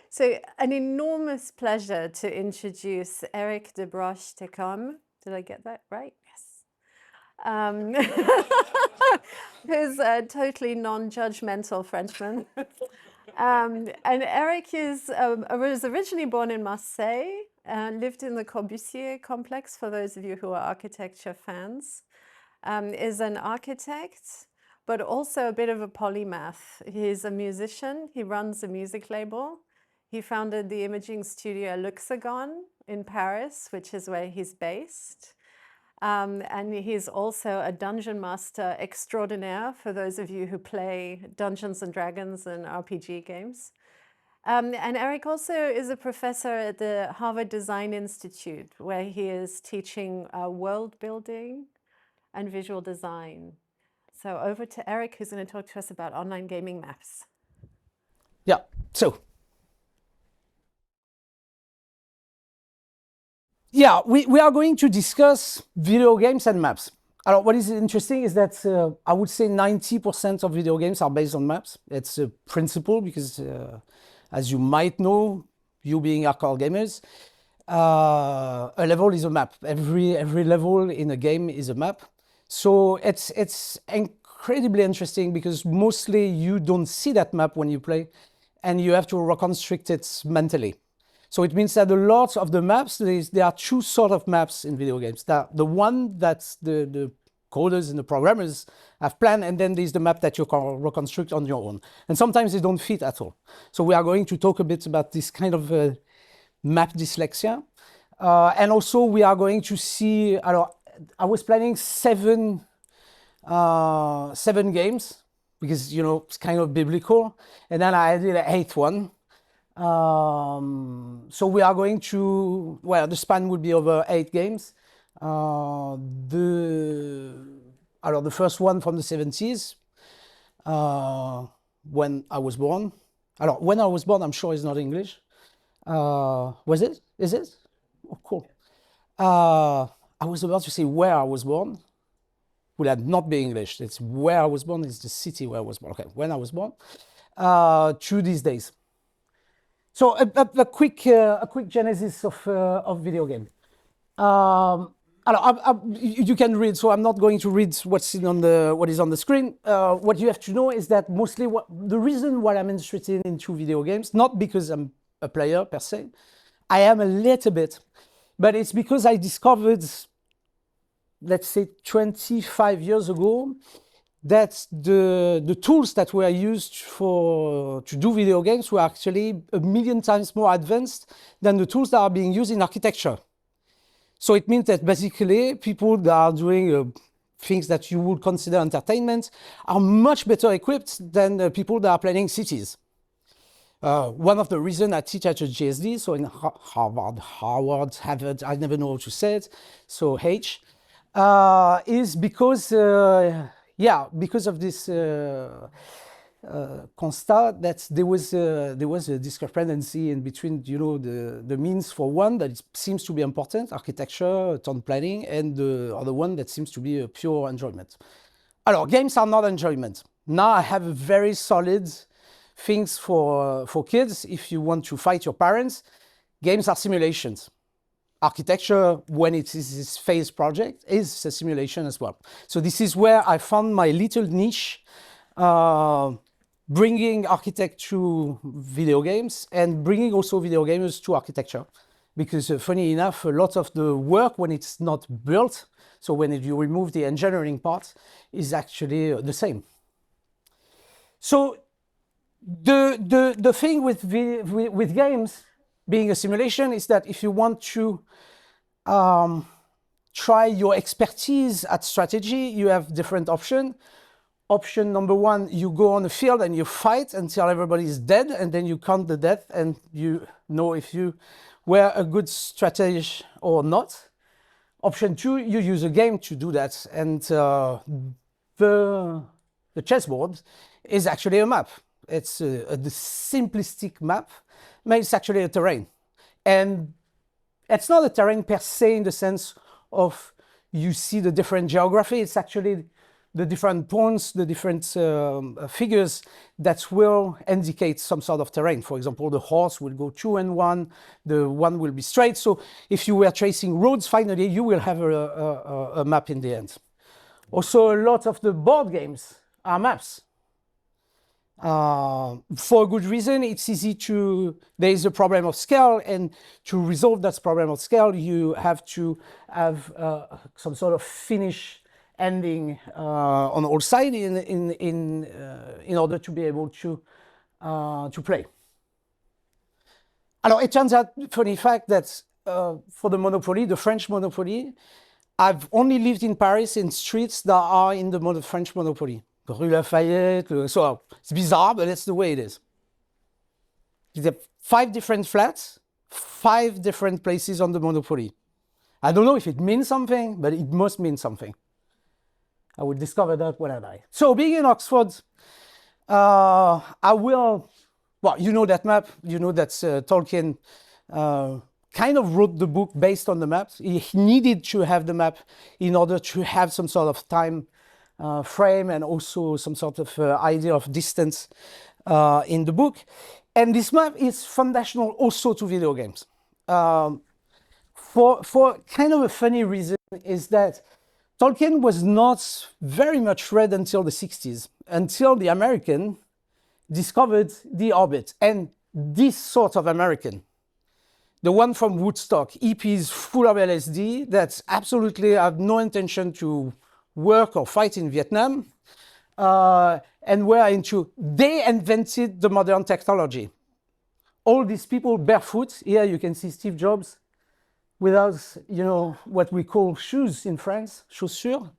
So an enormous pleasure to introduce Eric de Broche Tecom. Did I get that right? Yes. Who's a totally non-judgmental Frenchman. And Eric was originally born in Marseille, lived in the Corbusier complex, for those of you who are architecture fans, is an architect, but also a bit of a polymath. He's a musician, he runs a music label. He founded the imaging studio Luxigon in Paris, which is where he's based. And he's also a dungeon master extraordinaire for those of you who play Dungeons and Dragons and RPG games. And Eric also is a professor at the Harvard Design Institute, where he is teaching world building and visual design. So over to Eric, who's going to talk to us about online gaming maps. Yeah, so. Yeah, we are going to discuss video games and maps. What is interesting is that I would say 90% of video games are based on maps. It's a principle because, as you might know, you being hardcore gamers, a level is a map. Every level in a game is a map. So it's incredibly interesting because mostly you don't see that map when you play, and you have to reconstruct it mentally. So it means that a lot of the maps, there are two sort of maps in video games. The one that the coders and the programmers have planned, and then there's the map that you can reconstruct on your own. And sometimes they don't fit at all. So we are going to talk a bit about this kind of map dyslexia. And also we are going to see, I was planning seven games because, you know, it's kind of biblical. And then I did an eighth one. So we are going to, well, the span would be over 8 games. The first one from the 70s, when I was born. When I was born, I'm sure it's not English. Was it? Is it? Oh, cool. I was about to say where I was born. Would that not be English? It's where I was born, it's the city where I was born. Okay, when I was born, to these days. So a quick genesis of video game. You can read, so I'm not going to read what is on the screen. What you have to know is that mostly the reason why I'm interested into video games, not because I'm a player per se, I am a little bit, but it's because I discovered, let's say 25 years ago, that the tools that were used to do video games were actually a million times more advanced than the tools that are being used in architecture. So it means that basically people that are doing things that you would consider entertainment are much better equipped than people that are planning cities. One of the reasons I teach at a GSD, so in Harvard, I never know how to say it, so H, is because because of this constat that there was a discrepancy in between, you know, the means for one that seems to be important, architecture, town planning, and the other one that seems to be a pure enjoyment. Games are not enjoyment. Now I have a very solid things for kids. If you want to fight your parents, games are simulations. Architecture, when it is this phase project, is a simulation as well. So this is where I found my little niche, bringing architect to video games and bringing also video gamers to architecture. Because funny enough, a lot of the work when it's not built, so when you remove the engineering part, is actually the same. So the thing with games being a simulation is that if you want to try your expertise at strategy, you have different options. Option number one, you go on the field and you fight until everybody is dead, and then you count the death and you know if you were a good strategist or not. Option two, you use a game to do that, and the chessboard is actually a map. It's the simplistic map, but it's actually a terrain. And it's not a terrain per se in the sense of you see the different geography. It's actually the different pawns, the different figures that will indicate some sort of terrain. For example, the horse will go 2 and 1, the one will be straight. So if you were tracing roads, finally you will have a map in the end. Also, a lot of the board games are maps. For a good reason. It's easy to, there is a problem of scale, and to resolve that problem of scale, you have to have some sort of finish ending on all sides in order to be able to play. Alors, it turns out, funny fact, that for the Monopoly, the French Monopoly, I've only lived in Paris in streets that are in the French Monopoly. Rue Lafayette, so it's bizarre, but that's the way it is. You have 5 different flats, 5 different places on the Monopoly. I don't know if it means something, but it must mean something. I will discover that when I die. So being in Oxford, I will, well, you know that map, you know that Tolkien kind of wrote the book based on the maps. He needed to have the map in order to have some sort of time frame and also some sort of idea of distance in the book. And this map is foundational also to video games. For kind of a funny reason is that Tolkien was not very much read until the 60s, until the American discovered the orbit. And this sort of American, the one from Woodstock, hippies full of LSD, that absolutely have no intention to work or fight in Vietnam, and were into, they invented the modern technology. All these people barefoot, here you can see Steve Jobs, without, you know, what we call shoes in France, chaussures,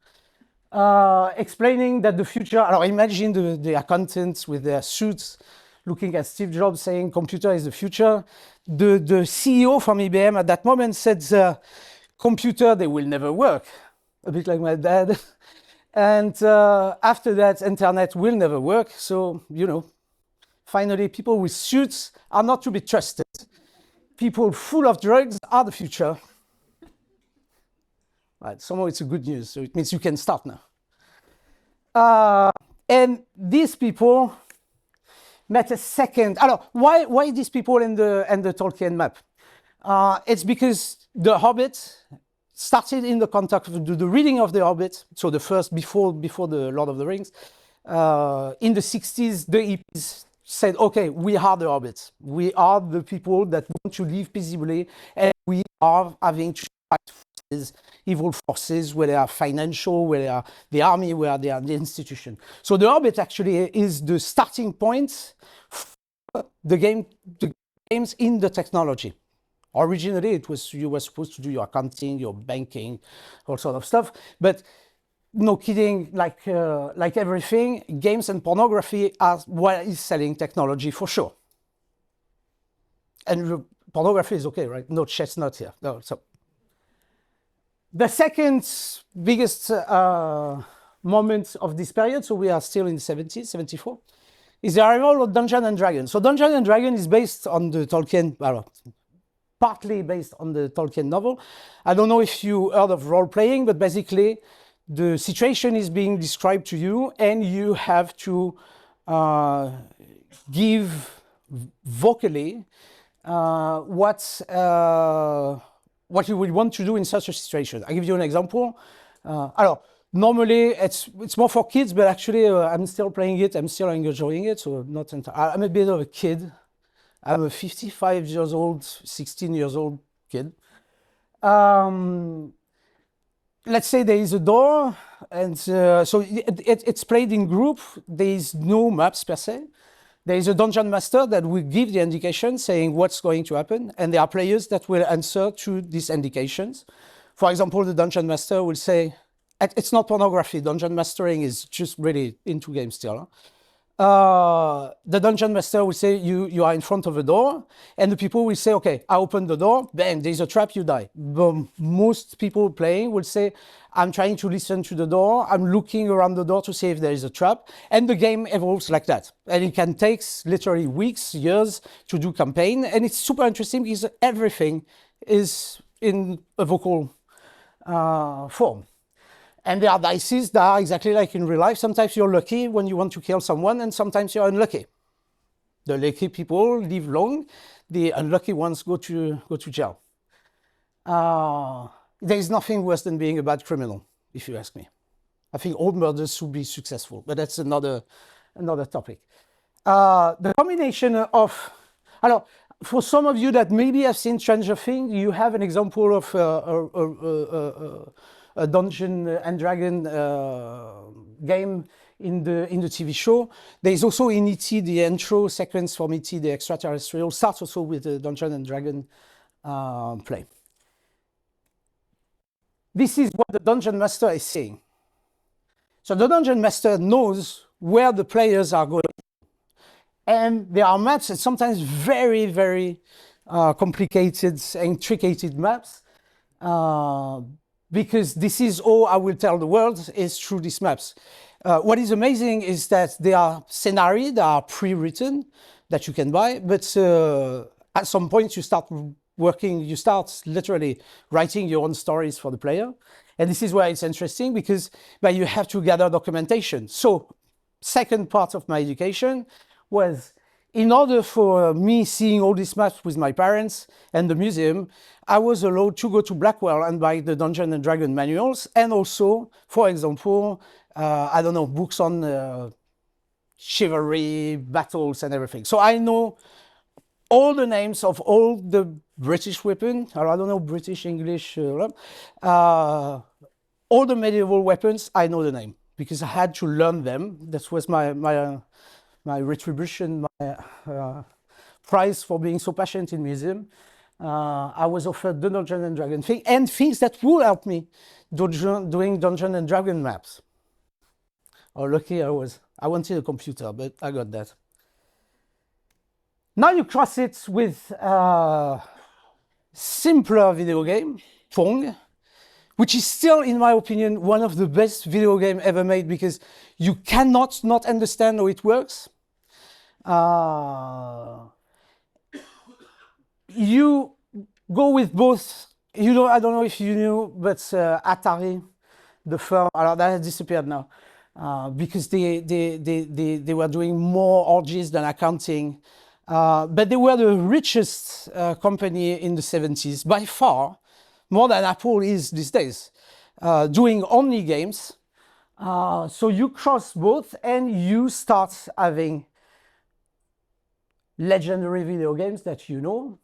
explaining that the future, alors imagine the accountants with their suits looking at Steve Jobs saying computer is the future. The CEO from IBM at that moment said, computer, they will never work. A bit like my dad. And after that, internet will never work. So, you know, finally, people with suits are not to be trusted. People full of drugs are the future. Right, somehow it's a good news. So it means you can start now. And these people met a second. Alors, why these people and the Tolkien map? It's because The Hobbit started in the context of the reading of The Hobbit, so the first before the Lord of the Rings. In the 60s, the hippies said, okay, we are the Hobbits. We are the people that want to live peaceably, and we are having to fight forces, evil forces, where they are financial, where they are the army, where they are the institution. So The Hobbit actually is the starting point for the games in the technology. Originally, it was, you were supposed to do your accounting, your banking, all sort of stuff. But no kidding, like everything, games and pornography are what is selling technology for sure. And pornography is okay, right? No chestnut here. No, so the second biggest moment of this period, so we are still in the 70s, 74, is the arrival of Dungeons and Dragons. So Dungeons and Dragons is based on the Tolkien, partly based on the Tolkien novel. I don't know if you heard of role-playing, but basically the situation is being described to you, and you have to give vocally what you would want to do in such a situation. I'll give you an example. Alors, normally it's more for kids, but actually I'm still playing it. I'm still enjoying it, so not entirely. I'm a bit of a kid. I'm a 55 years old, 16 years old kid. Let's say there is a door, and so it's played in group. There is no maps per se. There is a dungeon master that will give the indication saying what's going to happen, and there are players that will answer to these indications. For example, the dungeon master will say, it's not pornography, dungeon mastering is just really into games still. Huh? The dungeon master will say, you are in front of a door, and the people will say, okay, I open the door, bang, there's a trap, you die. But most people playing will say, I'm trying to listen to the door, I'm looking around the door to see if there is a trap, and the game evolves like that. And it can take literally weeks, years to do campaign, and it's super interesting because everything is in a vocal form. And there are dices that are exactly like in real life. Sometimes you're lucky when you want to kill someone, and sometimes you're unlucky. The lucky people live long. The unlucky ones go to jail. There is nothing worse than being a bad criminal, if you ask me. I think all murders should be successful, but that's another topic. The combination of, for some of you that maybe have seen Stranger Things, you have an example of a Dungeon and Dragon game in the TV show. There is also in E.T. the intro sequence from E.T. the extraterrestrial starts also with the Dungeon and Dragon play. This is what the Dungeon Master is saying. So the Dungeon Master knows where the players are going. And there are maps, and sometimes very, very complicated, intricate maps, because this is all I will tell the world is through these maps. What is amazing is that there are scenarios that are pre-written that you can buy, but at some point you start working, you start literally writing your own stories for the player. And this is where it's interesting because you have to gather documentation. So second part of my education was, in order for me seeing all these maps with my parents and the museum, I was allowed to go to Blackwell and buy the Dungeon and Dragon manuals, and also, for example, I don't know, books on chivalry, battles and everything. So I know all the names of all the British weapons, or I don't know, British, English, all the medieval weapons, I know the name because I had to learn them. That was my retribution, my prize for being so passionate in museum. I was offered the Dungeon and Dragon thing and things that will help me doing Dungeon and Dragon maps. Oh, lucky I was. I wanted a computer, but I got that. Now you cross it with a simpler video game, Pong, which is still, in my opinion, one of the best video games ever made because you cannot not understand how it works. You go with both, I don't know if you knew, but Atari, the firm, that has disappeared now because they were doing more orgies than accounting. But they were the richest company in the 70s, by far, more than Apple is these days, doing only games. So you cross both and you start having legendary video games that you know,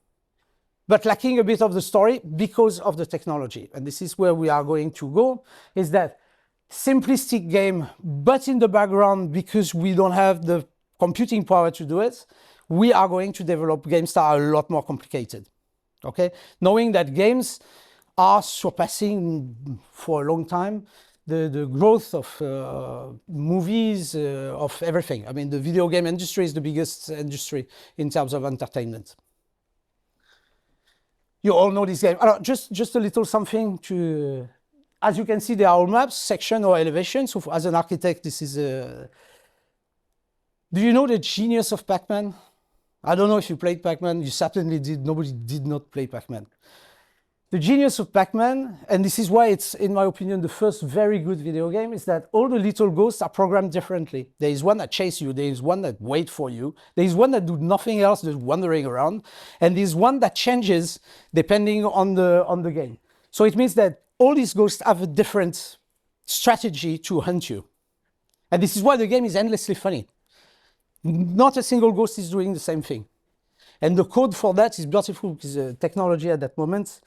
but lacking a bit of the story because of the technology. And this is where we are going to go, is that simplistic game, but in the background, because we don't have the computing power to do it, we are going to develop games that are a lot more complicated, okay? Knowing that games are surpassing for a long time the growth of movies, of everything. I mean, the video game industry is the biggest industry in terms of entertainment. You all know this game. Just a little something to, as you can see, there are all maps, section or elevation. So as an architect, this is a, do you know the genius of Pac-Man? I don't know if you played Pac-Man, you certainly did, nobody did not play Pac-Man. The genius of Pac-Man, and this is why it's, in my opinion, the first very good video game, is that all the little ghosts are programmed differently. There is one that chases you, there is one that waits for you, there is one that do nothing else, just wandering around, and there is one that changes depending on the game. So it means that all these ghosts have a different strategy to hunt you. And this is why the game is endlessly funny. Not a single ghost is doing the same thing. And the code for that is beautiful because the technology at that moment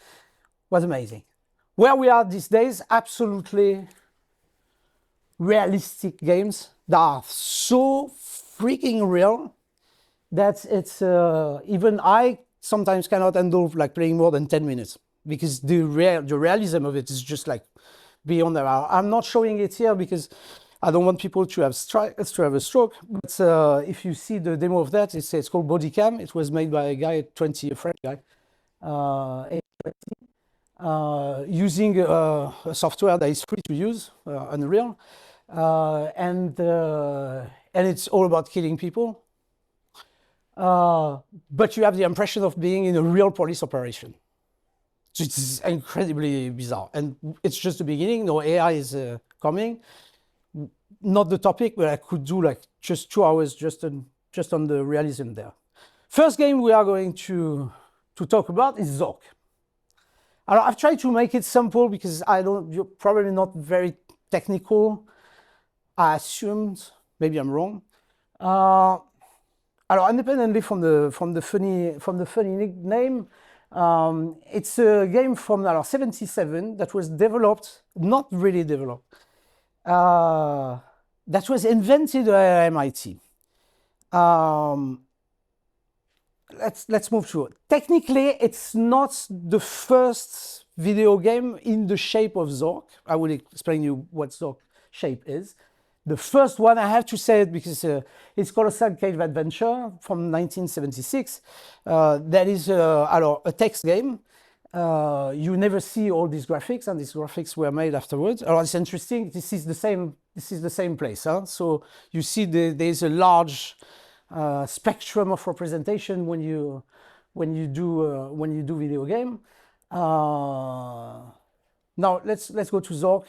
was amazing. Where we are these days, absolutely realistic games that are so freaking real that it's, even I sometimes cannot handle like playing more than 10 minutes because the realism of it is just like beyond there. I'm not showing it here because I don't want people to have a stroke, but if you see the demo of that, it's called Bodycam. It was made by a guy at 20, a French guy, using a software that is free to use, Unreal, and it's all about killing people. But you have the impression of being in a real police operation. So it's incredibly bizarre. And it's just the beginning. No AI is coming. Not the topic, but I could do like just 2 hours just on the realism there. First game we are going to talk about is Zork. I've tried to make it simple because you're probably not very technical. I assumed, maybe I'm wrong. Independently from the funny nickname, it's a game from 77 that was developed, not really developed, that was invented at MIT. Let's move through it. Technically, it's not the first video game in the shape of Zork. I will explain you what Zork shape is. The first one, I have to say it because it's Colossal Cave Adventure from 1976. That is a text game. You never see all these graphics, and these graphics were made afterwards. It's interesting. This is the same place. Huh? So you see there's a large spectrum of representation when you do video game. Now let's go to Zork.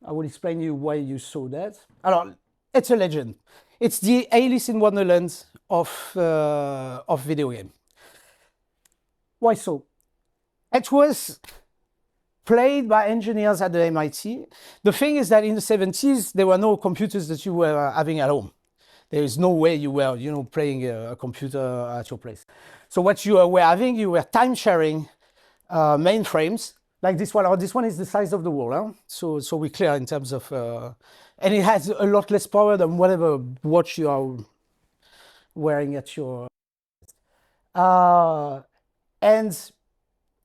I will explain you why you saw that. It's a legend. It's the Alice in Wonderland of video game. Why so? It was played by engineers at the MIT. The thing is that in the 70s, there were no computers that you were having at home. There is no way you were, playing a computer at your place. So what you were having, you were time-sharing mainframes, like this one. This one is the size of the wall, huh? So we're clear in terms of... and it has a lot less power than whatever watch you are wearing at your... and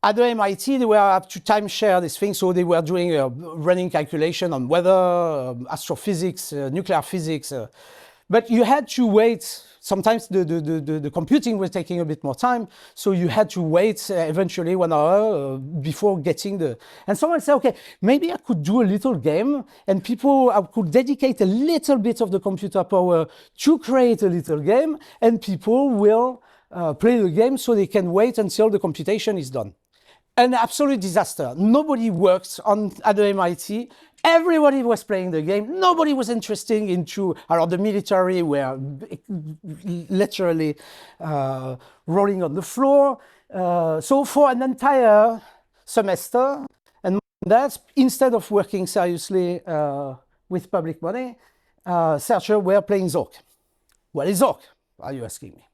at the MIT, they were up to time-share this thing, so they were doing a running calculation on weather, astrophysics, nuclear physics, but you had to wait. Sometimes the computing was taking a bit more time, so you had to wait eventually 1 hour before getting the... And someone said, okay, maybe I could do a little game, and I could dedicate a little bit of the computer power to create a little game, and people will play the game so they can wait until the computation is done. An absolute disaster. Nobody worked at the MIT. Everybody was playing the game. Nobody was interested into the military were literally rolling on the floor. So for an entire semester, and that instead of working seriously with public money, searchers were playing Zork. What is Zork? Are you asking me?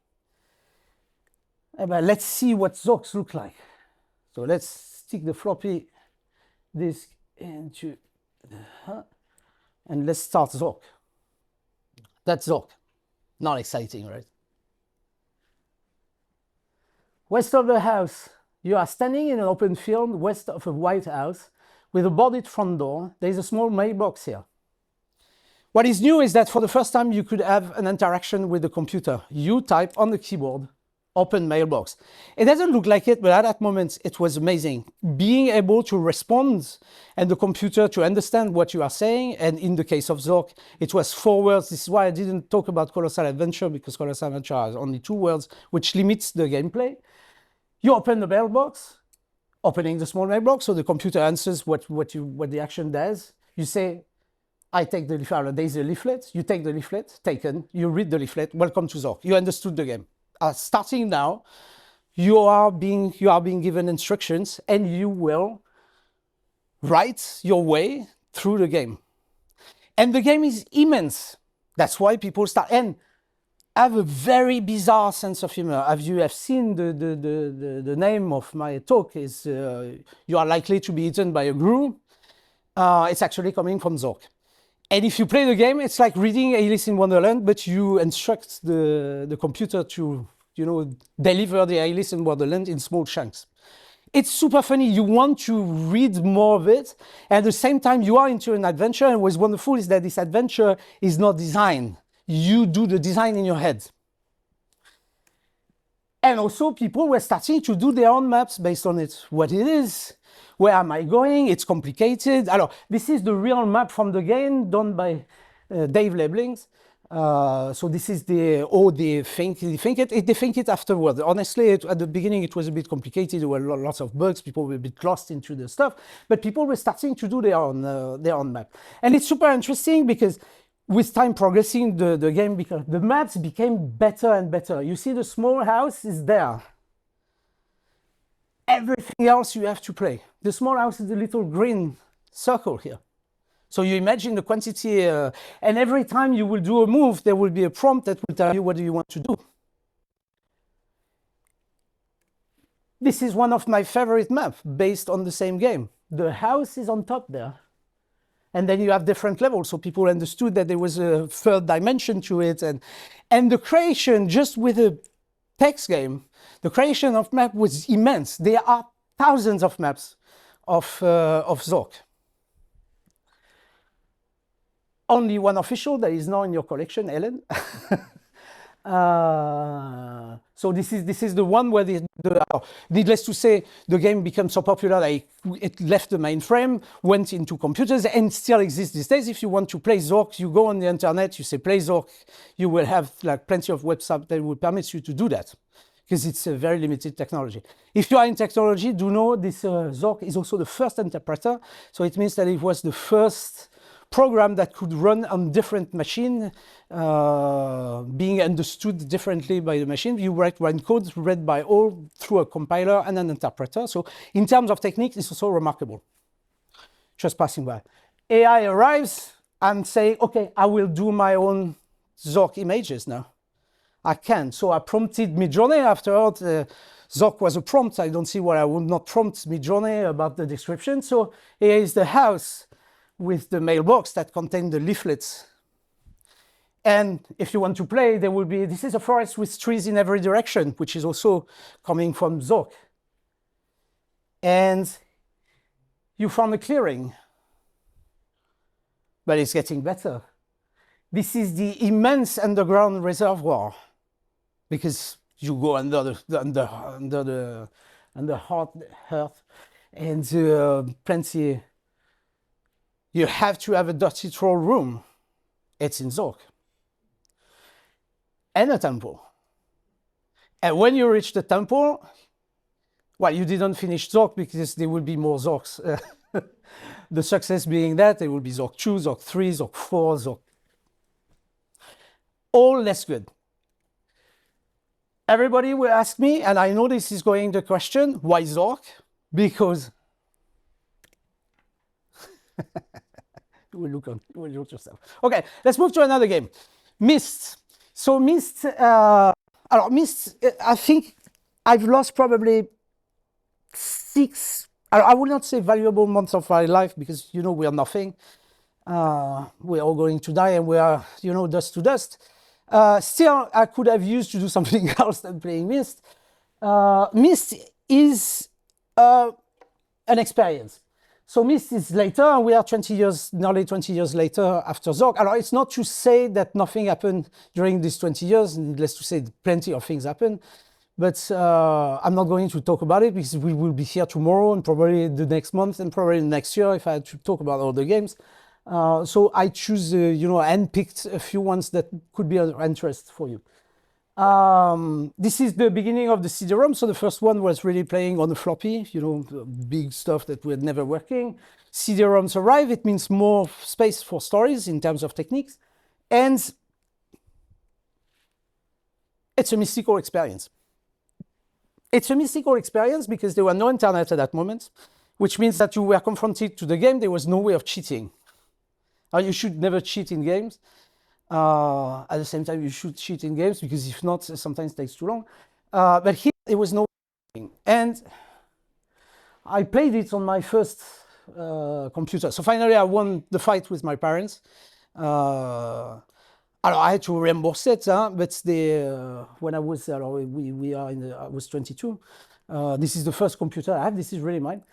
But let's see what Zorks look like. So let's stick the floppy disk into and let's start Zork. That's Zork. Not exciting, right? West of the house. You are standing in an open field west of a white house with a boarded front door. There is a small mailbox here. What is new is that for the first time you could have an interaction with the computer. You type on the keyboard, open mailbox. It doesn't look like it, but at that moment it was amazing. Being able to respond and the computer to understand what you are saying, and in the case of Zork, it was 4 words. This is why I didn't talk about Colossal Adventure, because Colossal Adventure has only 2 words, which limits the gameplay. You open the mailbox, opening the small mailbox, so the computer answers what the action does. You say, I take the leaflet, there's a leaflet, you take the leaflet, taken, you read the leaflet, welcome to Zork. You understood the game. Starting now, you are being given instructions, and you will write your way through the game. And the game is immense. That's why people start and have a very bizarre sense of humor. As you have seen, the name of my talk is You Are Likely to Be Eaten by a Grue. It's actually coming from Zork. And if you play the game, it's like reading Alice in Wonderland, but you instruct the computer to, deliver the Alice in Wonderland in small chunks. It's super funny. You want to read more of it. At the same time, you are into an adventure. And what's wonderful is that this adventure is not designed. You do the design in your head. And also, people were starting to do their own maps based on it. What it is. Where am I going? It's complicated. Alors, this is the real map from the game done by Dave Leblings. So this is they think it afterward. Honestly, at the beginning it was a bit complicated. There were lots of bugs. People were a bit lost into the stuff, but people were starting to do their own map, and it's super interesting because with time progressing, the game the maps became better and better. You see, the small house is there. Everything else you have to play. The small house is the little green circle here. So you imagine the quantity, and every time you will do a move, there will be a prompt that will tell you what do you want to do. This is one of my favorite maps based on the same game. The house is on top there. And then you have different levels. So people understood that there was a third dimension to it. And the creation, just with a text game, the creation of map was immense. There are thousands of maps of Zork. Only one official that is now in your collection, Ellen. So this is the one where needless to say, the game became so popular that it left the mainframe, went into computers, and still exists these days. If you want to play Zork, you go on the internet, you say play Zork, you will have like plenty of websites that will permit you to do that, because it's a very limited technology. If you are in technology, do know this Zork is also the first interpreter, so it means that it was the first program that could run on different machine, being understood differently by the machine. You write one code read by all through a compiler and an interpreter. So in terms of technique, it's also remarkable. Just passing by. AI arrives and say, okay, I will do my own Zork images now. I can. So I prompted Midjourney. After all, Zork was a prompt. I don't see why I would not prompt Midjourney about the description. So here is the house with the mailbox that contained the leaflets. And if you want to play, there will be, this is a forest with trees in every direction, which is also coming from Zork. And you found a clearing, but it's getting better. This is the immense underground reservoir, because you go under the hot earth, and plenty. You have to have a dirty troll room. It's in Zork. And a temple. And when you reach the temple, well, you didn't finish Zork because there will be more Zorks. The success being that there will be Zork 2, Zork 3, Zork 4, Zork. All less good. Everybody will ask me, and I know this is going to question, why Zork? Because you will look yourself. Okay, let's move to another game. Myst. So Myst, Myst, I think I've lost probably 6, I would not say valuable months of my life, because, you know, we are nothing. We're all going to die, and we are, you know, dust to dust. Still, I could have used to do something else than playing Myst. Myst is an experience. So Myst is later, and we are 20 years, nearly 20 years later after Zork. Alors, it's not to say that nothing happened during these 20 years, needless to say, plenty of things happened. But I'm not going to talk about it, because we will be here tomorrow and probably the next month and probably next year if I had to talk about all the games. So I choose, you know, handpicked a few ones that could be of interest for you. This is the beginning of the CD-ROM. So the first one was really playing on the floppy, you know, big stuff that were never working. CD-ROMs arrive. It means more space for stories in terms of techniques. And it's a mystical experience. It's a mystical experience because there was no internet at that moment, which means that you were confronted to the game. There was no way of cheating. You should never cheat in games. At the same time, you should cheat in games, because if not, sometimes it takes too long. But here, there was no cheating. And I played it on my first computer. So finally, I won the fight with my parents. I had to reimburse it, but when I was, I was 22. This is the first computer I have. This is really mine.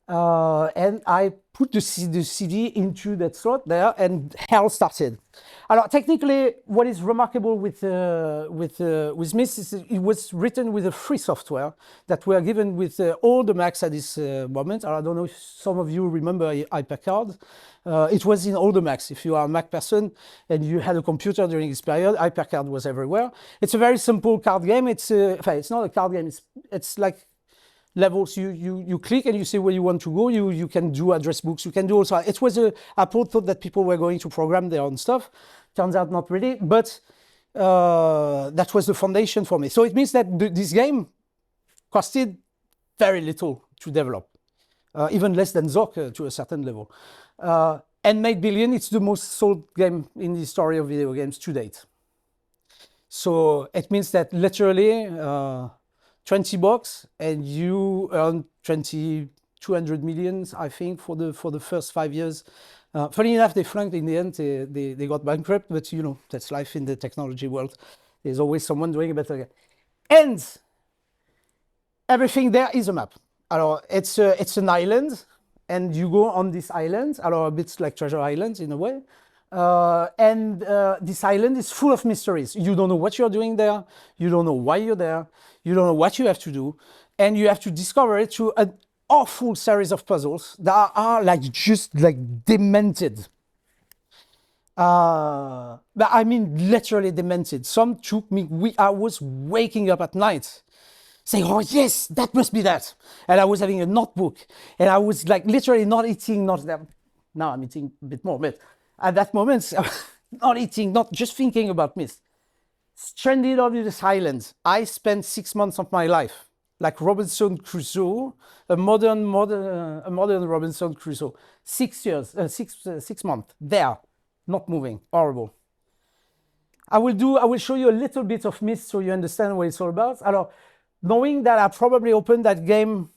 and I put the CD into that slot there, and hell started. Alors, technically, what is remarkable with Myst is it was written with a free software that were given with all the Macs at this moment. I don't know if some of you remember HyperCard. It was in all the Macs. If you are a Mac person and you had a computer during this period, HyperCard was everywhere. It's a very simple card game. It's not a card game. It's like levels. You click and you see where you want to go. You can do address books. You can do also. It was Apple thought that people were going to program their own stuff. Turns out not really, but that was the foundation for me. So it means that this game costed very little to develop, even less than Zork to a certain level. And made billion. It's the most sold game in the history of video games to date. So it means that literally $20 and you earn 200 million, I think, for the first 5 years. Funny enough, they flunked in the end. They got bankrupt, but you know, that's life in the technology world. There's always someone doing a better game. And everything there is a map. Alors, it's an island, and you go on this island. Alors, a bit like Treasure Island in a way. And this island is full of mysteries. You don't know what you're doing there. You don't know why you're there. You don't know what you have to do. And you have to discover it through an awful series of puzzles that are like just like demented. But I mean literally demented. Some took me, I was waking up at night saying, oh yes, that must be that. And I was having a notebook and I was like literally not eating, now I'm eating a bit more, but at that moment, not eating, not just thinking about Myst. Stranded on this island, I spent 6 months of my life like Robinson Crusoe, a modern Robinson Crusoe. 6 years, 6 months there, not moving, horrible. I will show you a little bit of Myst so you understand what it's all about. Alors, knowing that I probably opened that game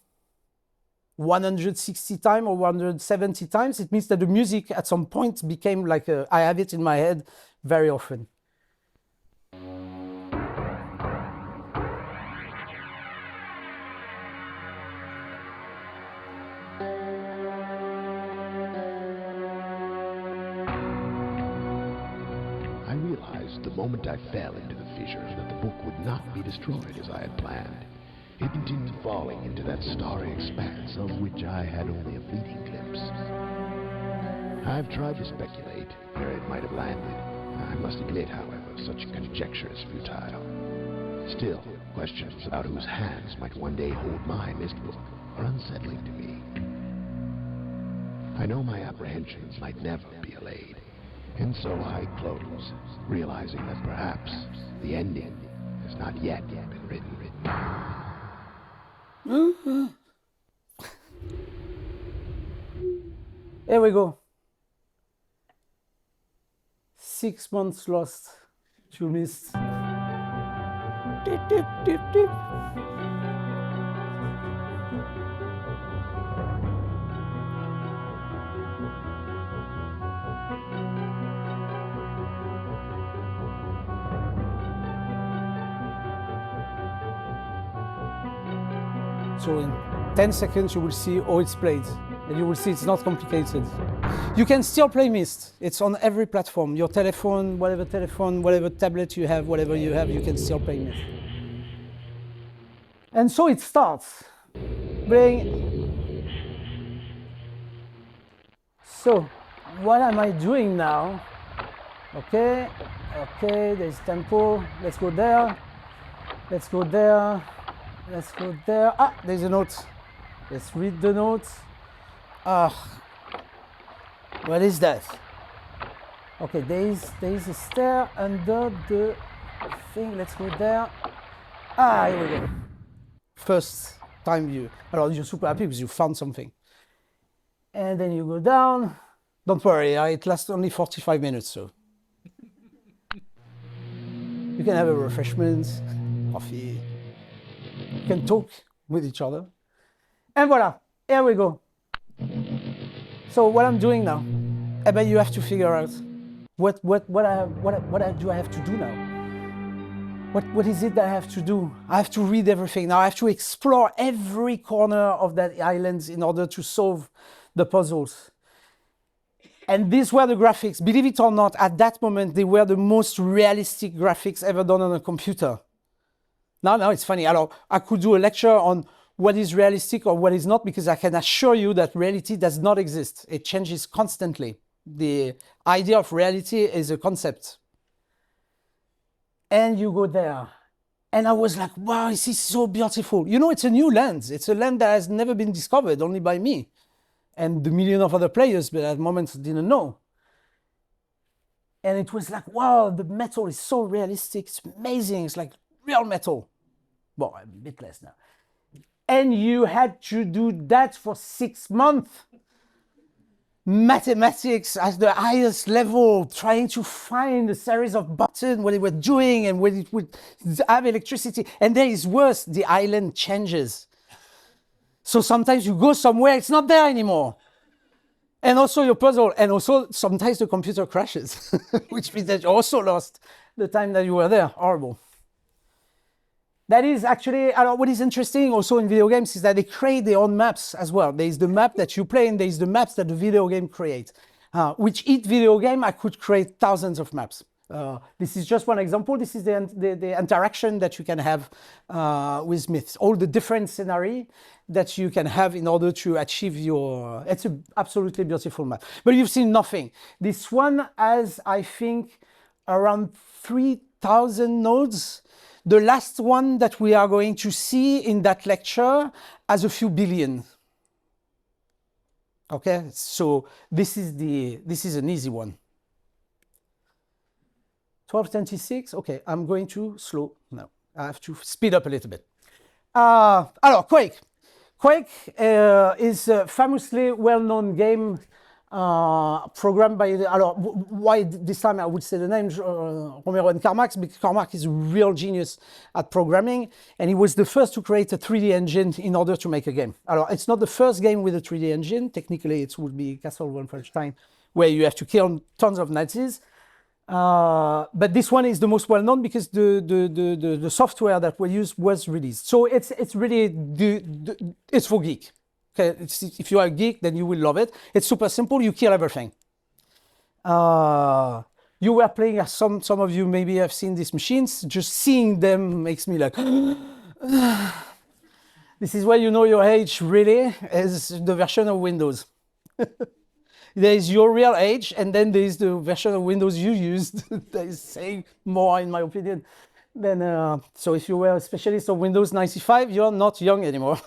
160 times or 170 times, it means that the music at some point became like I have it in my head very often. I realized the moment I fell into the fissure that the book would not be destroyed as I had planned. It continued falling into that starry expanse of which I had only a fleeting glimpse. I've tried to speculate where it might have landed. I must admit, however, such conjecture is futile. Still, questions about whose hands might one day hold my Myst book are unsettling to me. I know my apprehensions might never be allayed, and so I close, realizing that perhaps the ending has not yet been written. Here we go. 6 months lost to Myst. Dip, dip, dip, dip. So in 10 seconds you will see how it's played, and you will see it's not complicated. You can still play Myst. It's on every platform. Your telephone, whatever tablet you have, whatever you have, you can still play Myst. And so it starts. So what am I doing now? Okay, there's tempo. Let's go there. Let's go there. Let's go there. Ah, there's a note. Let's read the note. What is that? Okay, there is a stair under the thing. Let's go there. Here we go. First time view. Alors, you're super happy because you found something. And then you go down. Don't worry, it lasts only 45 minutes, so. You can have a refreshment, coffee. You can talk with each other. And voila, here we go. So what I'm doing now, I bet you have to figure out what do I have to do now? What is it that I have to do? I have to read everything. Now I have to explore every corner of that island in order to solve the puzzles. And these were the graphics. Believe it or not, at that moment, they were the most realistic graphics ever done on a computer. Now it's funny. I could do a lecture on what is realistic or what is not, because I can assure you that reality does not exist. It changes constantly. The idea of reality is a concept. And you go there. And I was like, wow, this is so beautiful. You know, it's a new land. It's a land that has never been discovered, only by me and the million of other players, but at the moment didn't know. And it was like, wow, the metal is so realistic. It's amazing. It's like real metal. Well, a bit less now. And you had to do that for 6 months. Mathematics at the highest level, trying to find a series of buttons, what it was doing and when it would have electricity. And there is worse, the island changes. So sometimes you go somewhere, it's not there anymore. And also your puzzle, and also sometimes the computer crashes, which means that you also lost the time that you were there. Horrible. That is actually, what is interesting also in video games is that they create their own maps as well. There is the map that you play and there is the maps that the video game creates. Which each video game, I could create thousands of maps. This is just one example. This is the interaction that you can have with myths. All the different scenarios that you can have in order to achieve your... It's an absolutely beautiful map. But you've seen nothing. This one has, I think, around 3,000 nodes. The last one that we are going to see in that lecture has a few billion. Okay, so this is an easy one. 1226, okay, I'm going too slow. No, I have to speed up a little bit. Alors, Quake. Quake is a famously well-known game programmed by, why this time I would say the name, Romero and Carmack, because Carmack is a real genius at programming, and he was the first to create a 3D engine in order to make a game. It's not the first game with a 3D engine. Technically, it would be Castle Wolfenstein, where you have to kill tons of Nazis. But this one is the most well-known because the software that we used was released. So it's really, it's for geek. Okay, if you are a geek, then you will love it. It's super simple. You kill everything. You were playing, some of you maybe have seen these machines. Just seeing them makes me like... This is where you know your age really is the version of Windows. There is your real age, and then there is the version of Windows you used that is saying more, in my opinion. Then, so if you were a specialist of Windows 95, you're not young anymore.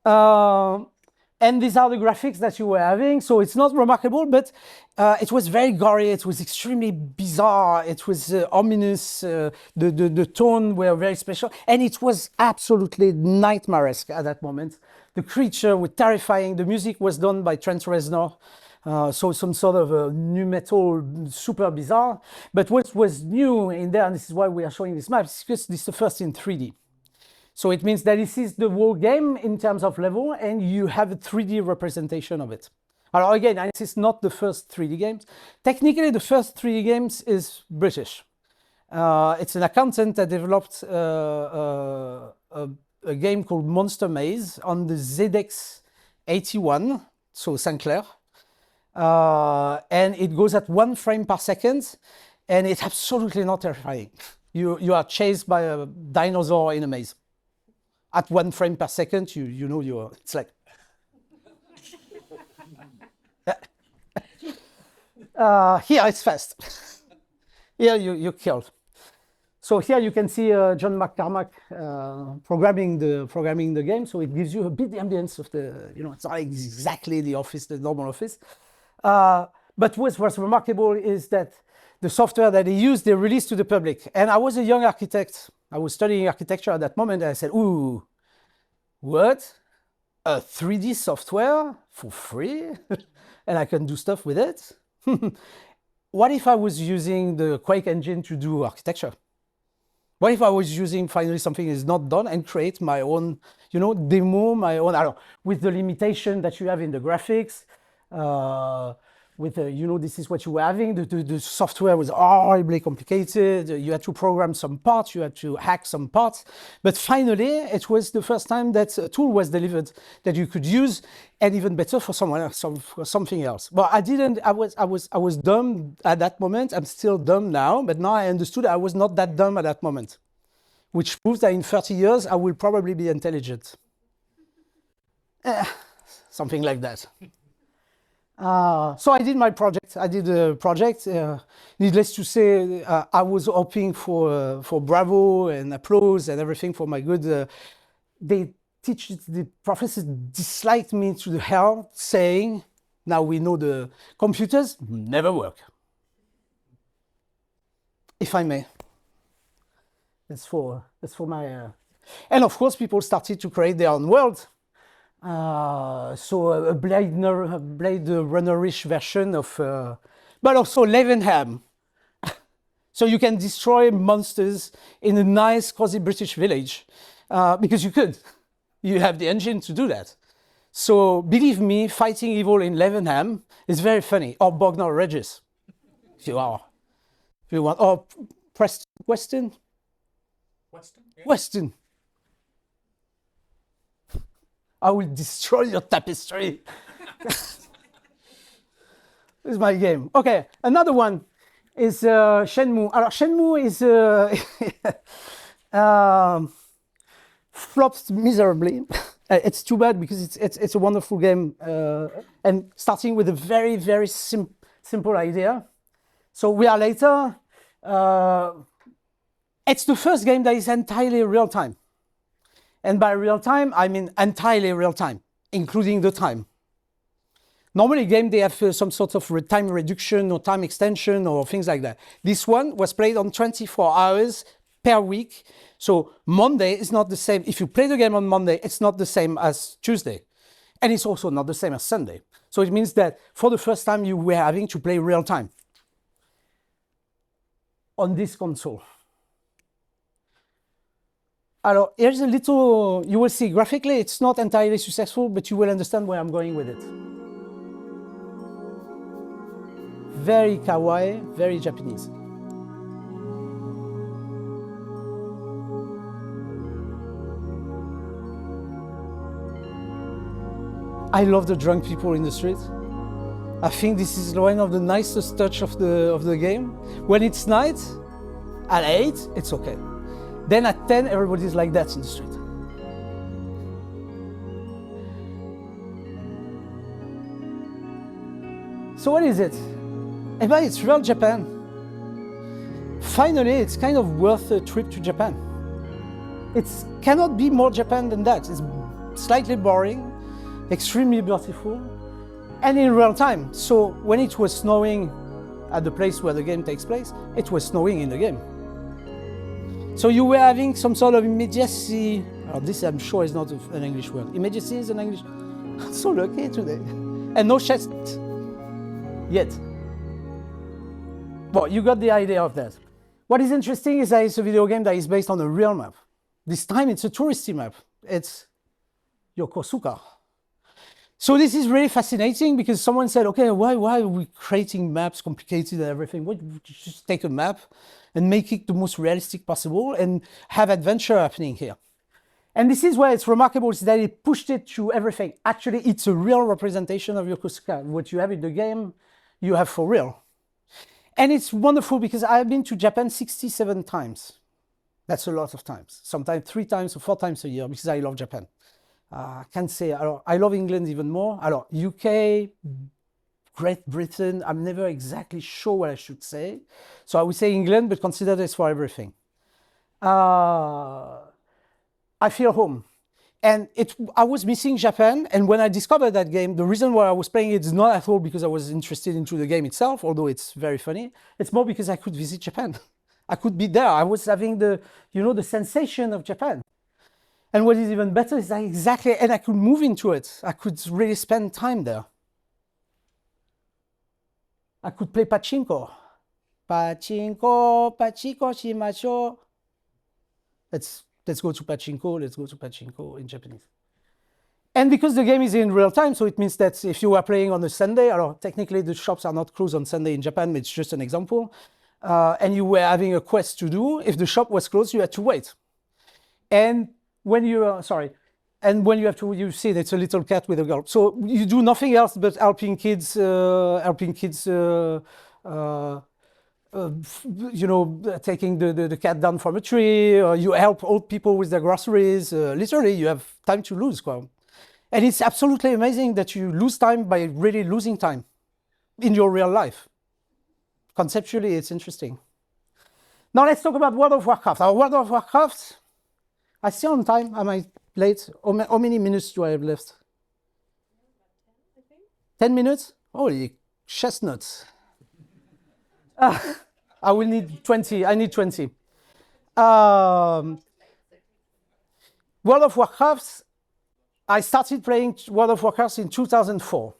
And these are the graphics that you were having. So it's not remarkable, but it was very gory. It was extremely bizarre. It was ominous. The tone were very special. And it was absolutely nightmaresque at that moment. The creature was terrifying. The music was done by Trent Reznor. So some sort of new metal, super bizarre. But what was new in there, and this is why we are showing this map, is because this is the first in 3D. So it means that this is the whole game in terms of level, and you have a 3D representation of it. Again, this is not the first 3D games. Technically, the first 3D games is British. It's an accountant that developed a game called Monster Maze on the ZX81, so Sinclair. And it goes at 1 frame per second, and it's absolutely not terrifying. You are chased by a dinosaur in a maze. At 1 frame per second, you know it's like... here it's fast. Here you're killed. So here you can see John McCormack programming the game. So it gives you a bit the ambience of the, it's not exactly the office, the normal office. But what's remarkable is that the software that they used, they released to the public. And I was a young architect. I was studying architecture at that moment, and I said, ooh, what? A 3D software for free? And I can do stuff with it? What if I was using the Quake engine to do architecture? What if I was using finally something that is not done and create my own, demo, my own, with the limitation that you have in the graphics, with this is what you were having. The software was horribly complicated. You had to program some parts, you had to hack some parts. But finally, it was the first time that a tool was delivered that you could use, and even better for someone else, for something else. Well, I didn't. I was dumb at that moment. I'm still dumb now, but now I understood I was not that dumb at that moment, which proves that in 30 years I will probably be intelligent. Something like that. So I did my project. I did a project. Needless to say, I was hoping for bravo and applause and everything for my good. The professors disliked me to the hell, saying, "Now we know the computers never work." If I may. That's for my. And of course, people started to create their own world. So a Blade Runner-ish version of, but also Levenham. So you can destroy monsters in a nice, cozy British village, because you could. You have the engine to do that. So believe me, fighting evil in Levenham is very funny. Or Bognor Regis, if you want. Or Weston. Yeah. Weston. I will destroy your tapestry. This is my game. Okay, another one is Shenmue. Alors, Shenmue is flopped miserably. It's too bad because it's a wonderful game, and starting with a very, very simple idea. So we are later. It's the first game that is entirely real time. And by real time, I mean entirely real time, including the time. Normally, game they have some sort of time reduction or time extension or things like that. This one was played on 24 hours per week. So Monday is not the same. If you play the game on Monday, it's not the same as Tuesday. And it's also not the same as Sunday. So it means that for the first time, you were having to play real time on this console. Alors, here's a little, you will see graphically, it's not entirely successful, but you will understand where I'm going with it. Very kawaii, very Japanese. I love the drunk people in the street. I think this is one of the nicest touch of the game. When it's night, at 8, it's okay. Then at 10, everybody's like that in the street. So what is it? It's real Japan. Finally, it's kind of worth a trip to Japan. It cannot be more Japan than that. It's slightly boring, extremely beautiful, and in real time. So when it was snowing at the place where the game takes place, it was snowing in the game. So you were having some sort of immediacy. Oh, this I'm sure is not an English word. Immediacy is an English. I'm so lucky today. And no chest yet. Well, you got the idea of that. What is interesting is that it's a video game that is based on a real map. This time it's a touristy map. It's Yokosuka. So this is really fascinating because someone said, okay, why are we creating maps, complicated and everything? Why don't we just take a map and make it the most realistic possible and have adventure happening here? And this is where it's remarkable, is that it pushed it to everything. Actually, it's a real representation of Yokosuka. What you have in the game, you have for real. And it's wonderful because I've been to Japan 67 times. That's a lot of times. Sometimes 3 times or 4 times a year because I love Japan. I can't say, I love England even more. UK, Great Britain, I'm never exactly sure what I should say. So I would say England, but consider this for everything. I feel home. And I was missing Japan, and when I discovered that game, the reason why I was playing it is not at all because I was interested into the game itself, although it's very funny. It's more because I could visit Japan. I could be there. I was having the sensation of Japan. And what is even better is and I could move into it. I could really spend time there. I could play pachinko. Pachinko, pachinko shimasho. Let's go to pachinko in Japanese. And because the game is in real time, so it means that if you are playing on a Sunday, or technically the shops are not closed on Sunday in Japan, but it's just an example, and you were having a quest to do, if the shop was closed, you had to wait. And when you have to, you see it's a little cat with a girl. So you do nothing else but helping kids, you know, taking the cat down from a tree, or you help old people with their groceries. Literally, you have time to lose. And it's absolutely amazing that you lose time by really losing time in your real life. Conceptually, it's interesting. Now let's talk about World of Warcraft. Our World of Warcraft, I still on time? Am I late? How many minutes do I have left? 10 minutes? Holy chestnuts. I will need 20. I need 20. World of Warcraft, I started playing World of Warcraft in 2004.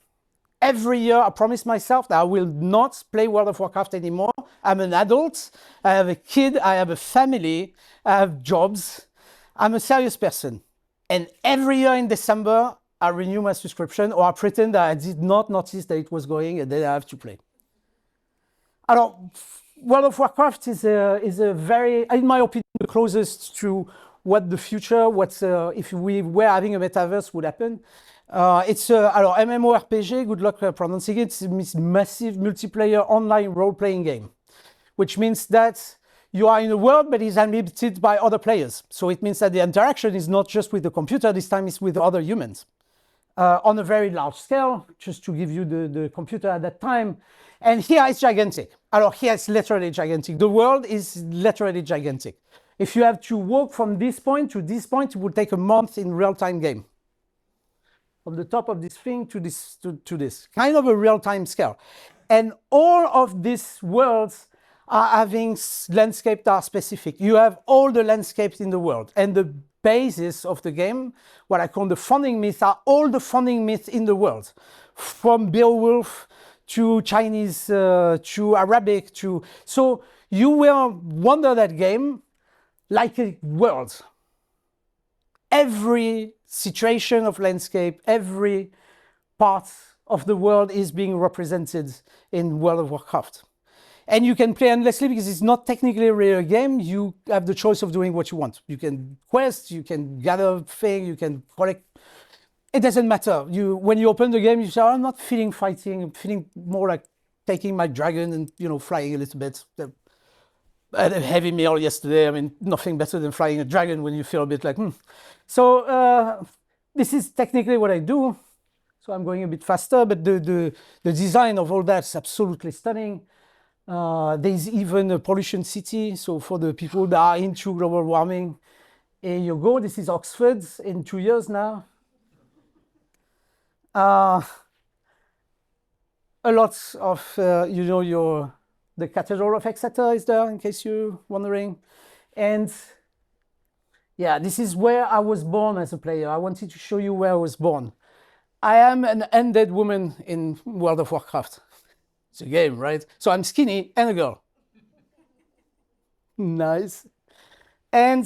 Every year I promised myself that I will not play World of Warcraft anymore. I'm an adult, I have a kid, I have a family, I have jobs. I'm a serious person. And every year in December, I renew my subscription, or I pretend that I did not notice that it was going, and then I have to play. Alors, World of Warcraft is a very, in my opinion, the closest to what the future, if we were having a metaverse, would happen. It's alors MMORPG, good luck pronouncing it. It's a massive multiplayer online role-playing game, which means that you are in a world, but it's unlimited by other players. So it means that the interaction is not just with the computer, this time it's with other humans. On a very large scale, just to give you the computer at that time. And here it's gigantic. Alors here it's literally gigantic. The world is literally gigantic. If you have to walk from this point to this point, it would take a month in real-time game. From the top of this thing to this, to this. Kind of a real-time scale. And all of these worlds are having landscapes that are specific. You have all the landscapes in the world. And the basis of the game, what I call the founding myths, are all the founding myths in the world. From Beowulf to Chinese, to Arabic, to... So you will wander that game like a world. Every situation of landscape, every part of the world is being represented in World of Warcraft. And you can play endlessly because it's not technically really a game. You have the choice of doing what you want. You can quest, you can gather things, you can collect. It doesn't matter. When you open the game, you say, oh, I'm not feeling fighting. I'm feeling more like taking my dragon and, you know, flying a little bit. I had a heavy meal yesterday. I mean, nothing better than flying a dragon when you feel a bit like, So this is technically what I do. So I'm going a bit faster, but the design of all that is absolutely stunning. There's even a pollution city. So for the people that are into global warming, here you go. This is Oxford in 2 years now. A lot of, the Cathedral of Exeter is there, in case you're wondering. And yeah, this is where I was born as a player. I wanted to show you where I was born. I am an undead woman in World of Warcraft. It's a game, right? So I'm skinny and a girl. Nice. And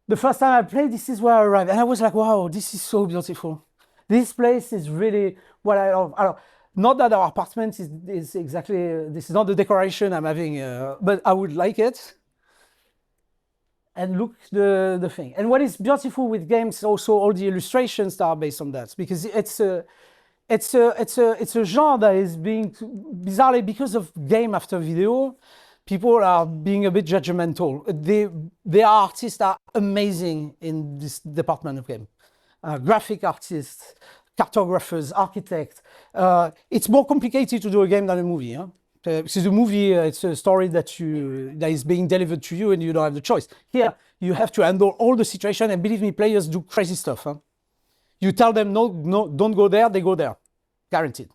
the first time I played, this is where I arrived. And I was like, wow, this is so beautiful. This place is really what I love. Not that our apartment is exactly, this is not the decoration I'm having, but I would like it. And look the thing. And what is beautiful with games, also all the illustrations that are based on that, because it's a genre that is being, bizarrely, because of game after video, people are being a bit judgmental. The artists are amazing in this department of game. Graphic artists, cartographers, architects. It's more complicated to do a game than a movie. Huh? Because a movie, it's a story that is being delivered to you and you don't have the choice. Here, you have to handle all the situation, and believe me, players do crazy stuff. Huh? You tell them, no, don't go there, they go there. Guaranteed.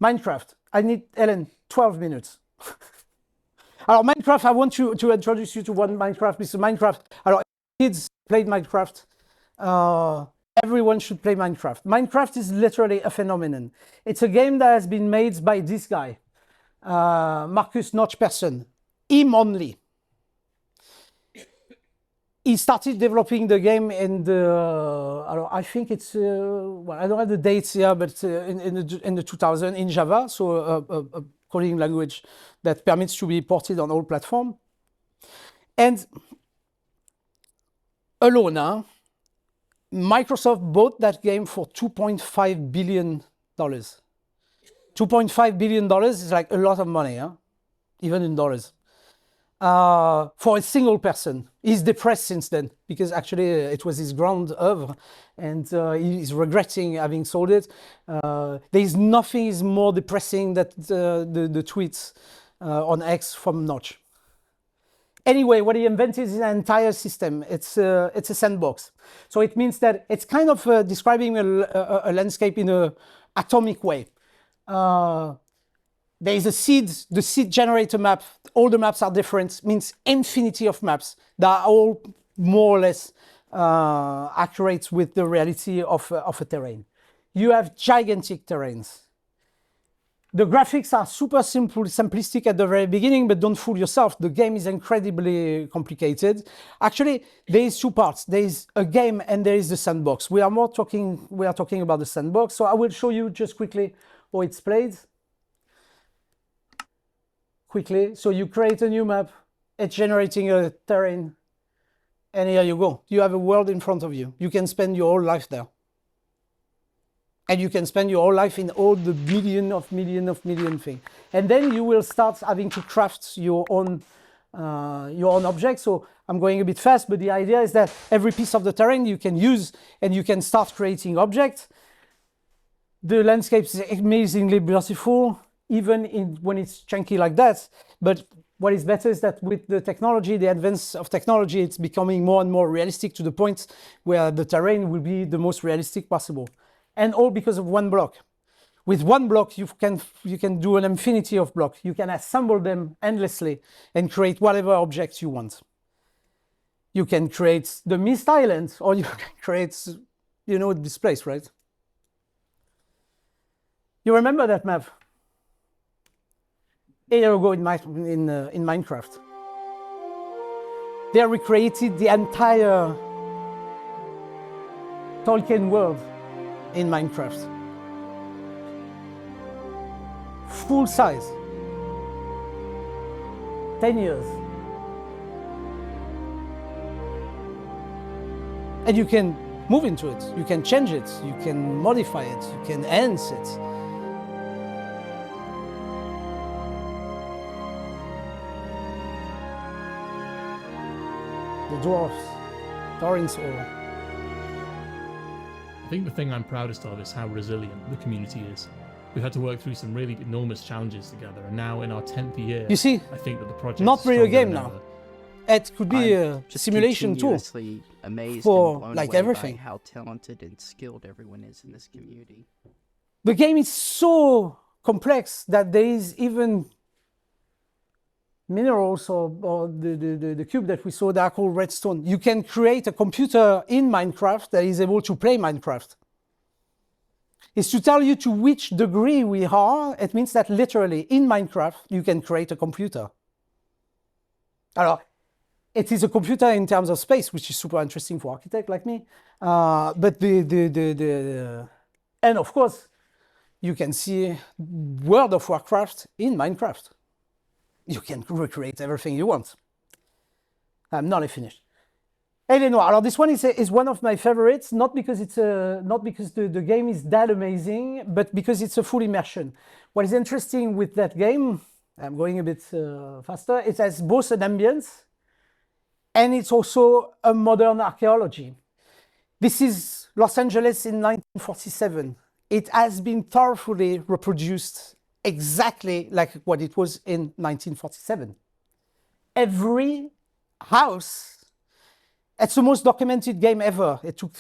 Minecraft. I need, Ellen, 12 minutes. Alors, Minecraft, I want to introduce you to one Minecraft, because Minecraft, alors, kids played Minecraft. Everyone should play Minecraft. Minecraft is literally a phenomenon. It's a game that has been made by this guy, Marcus Notch person, him only. he started developing the game in the, I think it's, well, I don't have the dates here, but in the 2000 in Java, so a coding language that permits to be ported on all platforms. And alone, Microsoft bought that game for $2.5 billion. $2.5 billion is like a lot of money, huh? Even in dollars. For a single person. He's depressed since then because actually it was his grand oeuvre and he's regretting having sold it. There is nothing is more depressing than the tweets on X from Notch. Anyway, what he invented is an entire system. It's a sandbox. So it means that it's kind of describing a landscape in an atomic way. There is a seed, the seed generator map. All the maps are different, means infinity of maps that are all more or less accurate with the reality of a terrain. You have gigantic terrains. The graphics are super simple, simplistic at the very beginning, but don't fool yourself. The game is incredibly complicated. Actually, there is two parts. There is a game and there is the sandbox. We are talking about the sandbox. So I will show you just quickly how it's played. Quickly. So you create a new map. It's generating a terrain. And here you go. You have a world in front of you. You can spend your whole life there. And you can spend your whole life in all the million things. And then you will start having to craft your own objects. So I'm going a bit fast, but the idea is that every piece of the terrain you can use and you can start creating objects. The landscape is amazingly beautiful, even when it's chunky like that. But what is better is that with the technology, the advance of technology, it's becoming more and more realistic to the point where the terrain will be the most realistic possible. And all because of one block. With one block, you can do an infinity of blocks. You can assemble them endlessly and create whatever objects you want. You can create the Mist Island, or you can create, you know, this place, right? You remember that map? A year ago in Minecraft. They recreated the entire Tolkien world in Minecraft. Full size. 10 years. And you can move into it, you can change it, you can modify it, you can enhance it. The dwarfs, Thorin's Ore. I think the thing I'm proudest of is how resilient the community is. We've had to work through some really enormous challenges together, and now in our 10th year, you see, I think that the project not is really a stronger game than now. ever. It could be a simulation tool amazed for and blown like away everything. by how talented and skilled everyone is in this community. The game is so complex that there is even minerals or the cube that we saw that are called redstone. You can create a computer in Minecraft that is able to play Minecraft. It's to tell you to which degree we are. It means that literally in Minecraft you can create a computer. Alors, it is a computer in terms of space, which is super interesting for architects like me. But and of course, you can see World of Warcraft in Minecraft. You can recreate everything you want. I'm not finished. Eleanor, alors this one is one of my favorites, not because it's not because the game is that amazing, but because it's a full immersion. What is interesting with that game, I'm going a bit faster, it has both an ambience and it's also a modern archaeology. This is Los Angeles in 1947. It has been thoroughly reproduced exactly like what it was in 1947. Every house, it's the most documented game ever. It took,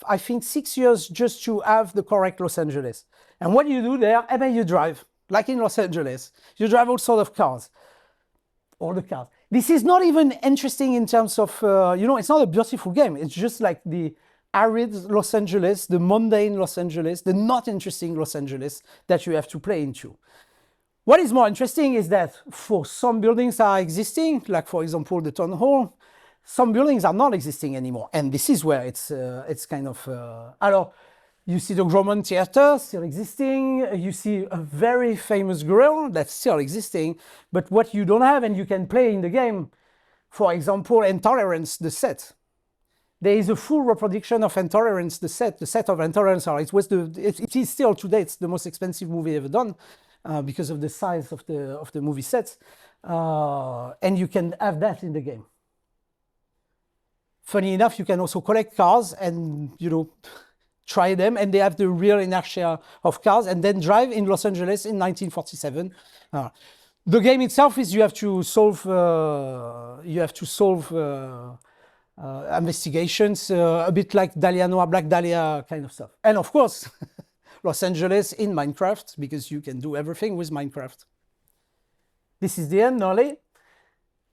I think, 6 years just to have the correct Los Angeles. And what you do there, I mean, you drive, like in Los Angeles. You drive all sorts of cars, all the cars. This is not even interesting in terms of, you know, it's not a beautiful game. It's just like the arid Los Angeles, the mundane Los Angeles, the not interesting Los Angeles that you have to play into. What is more interesting is that for some buildings that are existing, like for example the town hall, some buildings are not existing anymore. And this is where it's kind of... alors, you see the Grumman Theatre still existing. You see a very famous grill that's still existing. But what you don't have, and you can play in the game, for example, Intolerance, the set. There is a full reproduction of Intolerance, the set of Intolerance. It is still today, it's the most expensive movie ever done because of the size of the movie sets. And you can have that in the game. Funny enough, you can also collect cars and, you know, try them, and they have the real inertia of cars, and then drive in Los Angeles in 1947. The game itself is you have to solve investigations, a bit like Dahlia Noir, Black Dahlia kind of stuff. And of course, Los Angeles in Minecraft, because you can do everything with Minecraft. This is the end, nearly.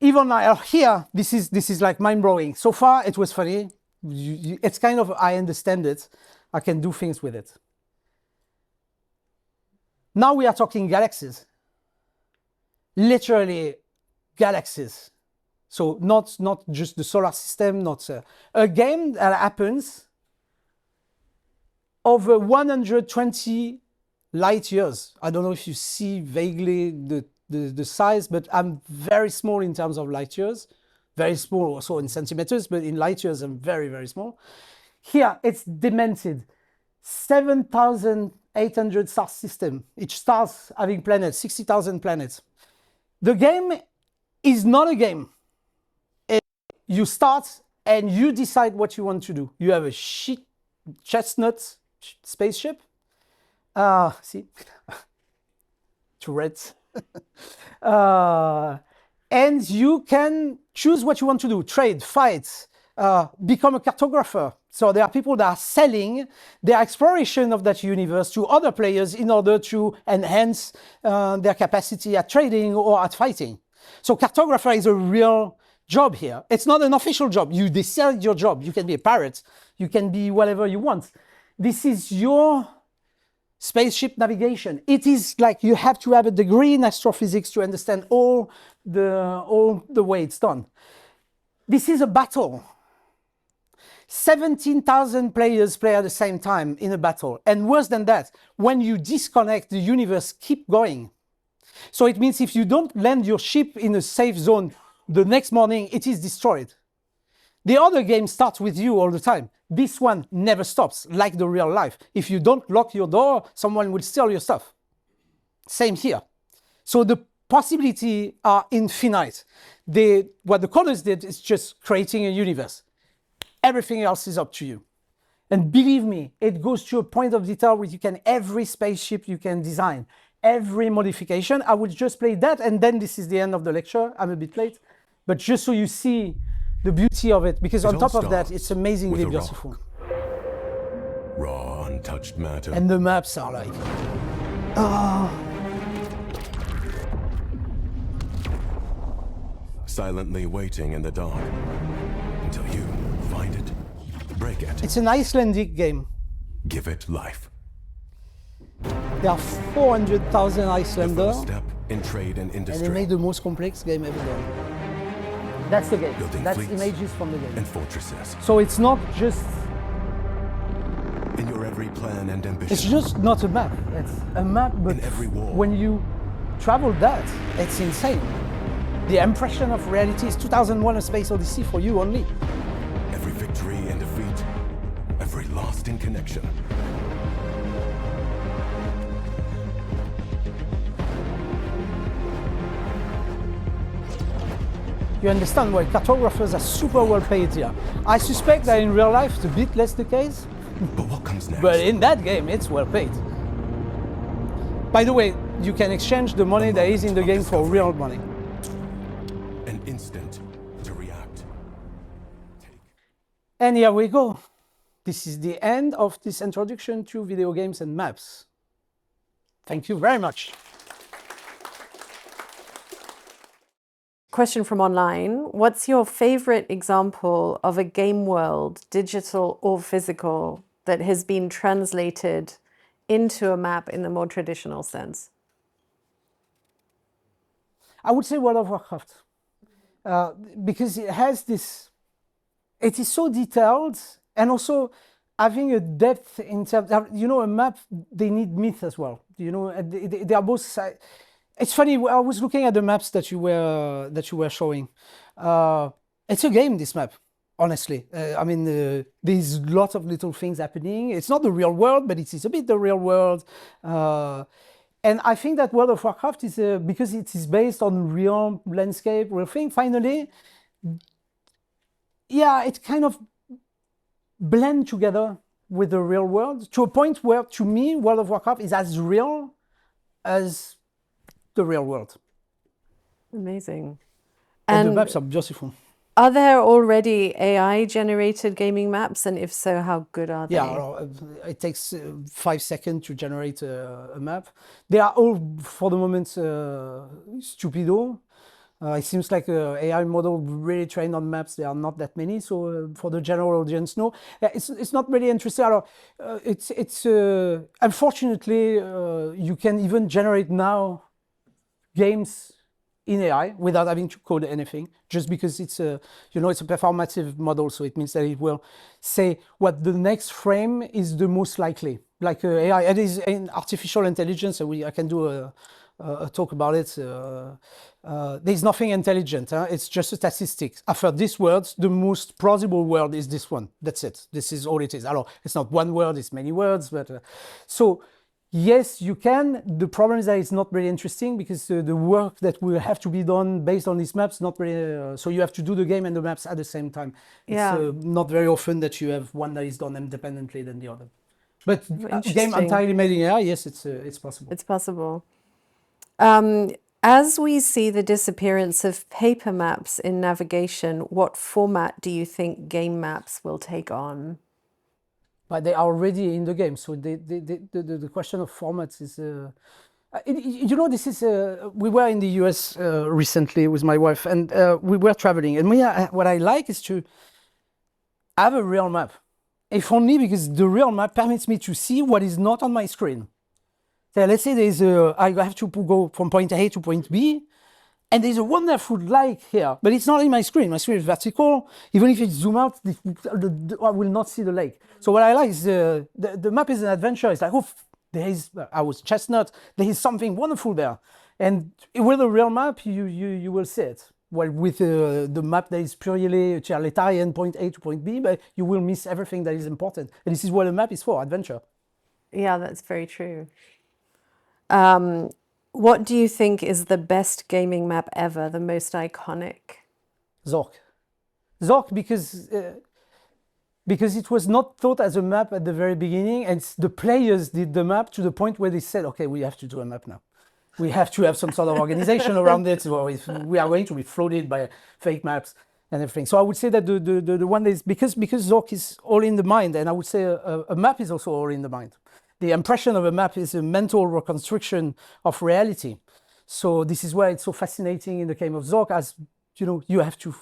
Even now, here, this is like mind-blowing. So far, it was funny. It's kind of, I understand it. I can do things with it. Now we are talking galaxies. Literally galaxies. So not just the solar system, not a game that happens over 120 light years. I don't know if you see vaguely the size, but I'm very small in terms of light years. Very small also in centimeters, but in light years I'm very, very small. Here it's demented. 7,800 star system. Each star's having planets, 60,000 planets. The game is not a game. You start and you decide what you want to do. You have a chestnut spaceship. See? Tourette's. And you can choose what you want to do. Trade, fight, become a cartographer. So there are people that are selling their exploration of that universe to other players in order to enhance their capacity at trading or at fighting. So cartographer is a real job here. It's not an official job. You decide your job. You can be a pirate. You can be whatever you want. This is your spaceship navigation. It is like you have to have a degree in astrophysics to understand all the way it's done. This is a battle. 17,000 players play at the same time in a battle. And worse than that, when you disconnect, the universe keeps going. So it means if you don't land your ship in a safe zone, the next morning it is destroyed. The other game starts with you all the time. This one never stops, like the real life. If you don't lock your door, someone will steal your stuff. Same here. So the possibilities are infinite. What the coders did is just creating a universe. Everything else is up to you. And believe me, it goes to a point of detail where you can, every spaceship you can design, every modification. I would just play that, and then this is the end of the lecture. I'm a bit late. But just so you see the beauty of it, because on top of that, it's amazingly beautiful. Raw, untouched matter. And the maps are like, oh. Silently waiting in the dark until you find it, break it. It's an Icelandic game. Give it life. There are 400,000 Icelanders, Step in trade and industry. and they made the most complex game ever done. That's the game. Building That's fleets images from the game. and fortresses. So it's not just, In your every plan and ambition. it's just not a map. It's a map, but In every war. when you travel that, it's insane. The impression of reality is 2001: A Space Odyssey for you only. Every victory and defeat. Every lost in connection. You understand why cartographers are super well paid here. I suspect that in real life it's a bit less the case, But what comes next? but in that game it's well paid. By the way, you can exchange the money that is in the game for real money. An instant to react. And here we go. This is the end of this introduction to video games and maps. Thank you very much. Question from online. What's your favorite example of a game world, digital or physical, that has been translated into a map in the more traditional sense? I would say World of Warcraft. Because it has this it is so detailed, and also having a depth in terms of, you know, a map, they need myth as well. You know, and they are both. It's funny. I was looking at the maps that you were showing. It's a game, this map. Honestly, I mean, there's lots of little things happening. It's not the real world, but it is a bit the real world. And I think that World of Warcraft is, because it is based on real landscape, real thing, finally, yeah, it kind of blend together with the real world to a point where, to me, World of Warcraft is as real as the real world. Amazing. And the maps are beautiful. Are there already AI-generated gaming maps? And if so, how good are they? Yeah, it takes 5 seconds to generate a map. They are all, for the moment, stupido. It seems like an AI model really trained on maps. There are not that many. So for the general audience, no, it's not really interesting. Unfortunately, you can even generate now games in AI without having to code anything, just because it's a, you know, it's a performative model. So it means that it will say what the next frame is the most likely. Like AI, it is in artificial intelligence. So I can do a talk about it. There's nothing intelligent. It's just a statistics. After these words, the most plausible word is this one. That's it. This is all it is. Alors, it's not one word, it's many words. But so yes, you can. The problem is that it's not really interesting, because the work that will have to be done based on these maps, not really. So you have to do the game and the maps at the same time. Yeah. It's not very often that you have one that is done independently than the other. But a game entirely made in AI, yes, it's possible. It's possible. As we see the disappearance of paper maps in navigation, what format do you think game maps will take on? But they are already in the game, so the question of formats is, you know, this is, we were in the US recently with my wife, and we were traveling, and what I like is to have a real map, if only because the real map permits me to see what is not on my screen. So let's say I have to go from point A to point B, and there's a wonderful lake here, but it's not in my screen. My screen is vertical. Even if it zoom out, I will not see the lake. So what I like is the map is an adventure. It's like, oh, I was Chestnut. There is something wonderful there. And with a real map, you will see it. Well, with the map that is purely utilitarian, point A to point B, but you will miss everything that is important. And this is what a map is for, adventure. Yeah, that's very true. What do you think is the best gaming map ever, the most iconic? Zork. Zork, because it was not thought as a map at the very beginning, and the players did the map to the point where they said, okay, we have to do a map now. We have to have some sort of organization around it, or if we are going to be flooded by fake maps and everything. So I would say that the one that is, because Zork is all in the mind, and I would say a map is also all in the mind. The impression of a map is a mental reconstruction of reality. So this is why it's so fascinating in the game of Zork, as you know, you have to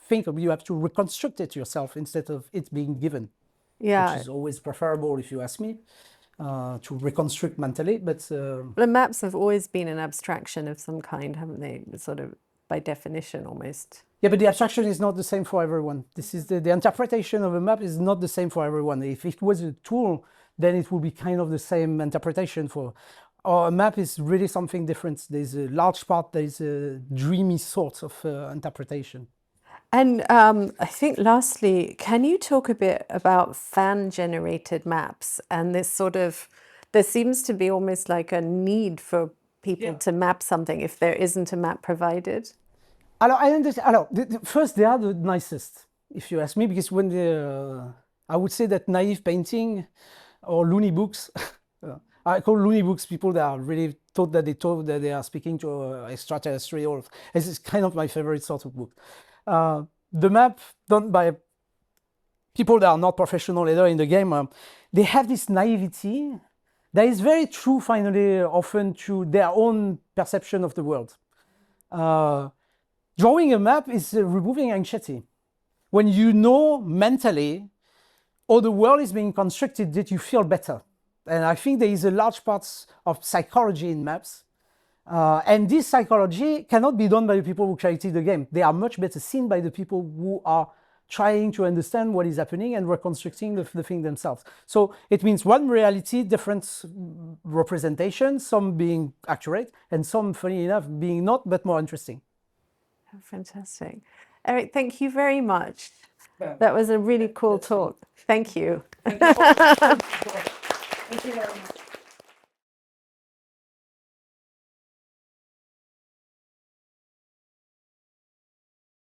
you have to reconstruct it yourself instead of it being given. Yeah. Which is always preferable, if you ask me, to reconstruct mentally. But the maps have always been an abstraction of some kind, haven't they? Sort of by definition, almost. Yeah, but the abstraction is not the same for everyone. This is the interpretation of a map is not the same for everyone. If it was a tool, then it would be kind of the same interpretation for. Or a map is really something different. There's a large part that is a dreamy sort of interpretation. And I think lastly, can you talk a bit about fan-generated maps and this sort of, there seems to be almost like a need for people to map something if there isn't a map provided? Alors, I understand. Alors, first, they are the nicest, if you ask me, because when I would say that naive painting or loony books, I call loony books people that are really thought that they are speaking to extraterrestrial. This is kind of my favorite sort of book. The map done by people that are not professional either in the game, they have this naivety that is very true, finally, often to their own perception of the world. Drawing a map is removing anxiety. When you know mentally how the world is being constructed, that you feel better. And I think there is a large part of psychology in maps. And this psychology cannot be done by the people who created the game. They are much better seen by the people who are trying to understand what is happening and reconstructing the thing themselves. So it means one reality, different representations, some being accurate and some, funny enough, being not, but more interesting. Oh, fantastic. Eric, thank you very much. That was a really cool talk. Thank you.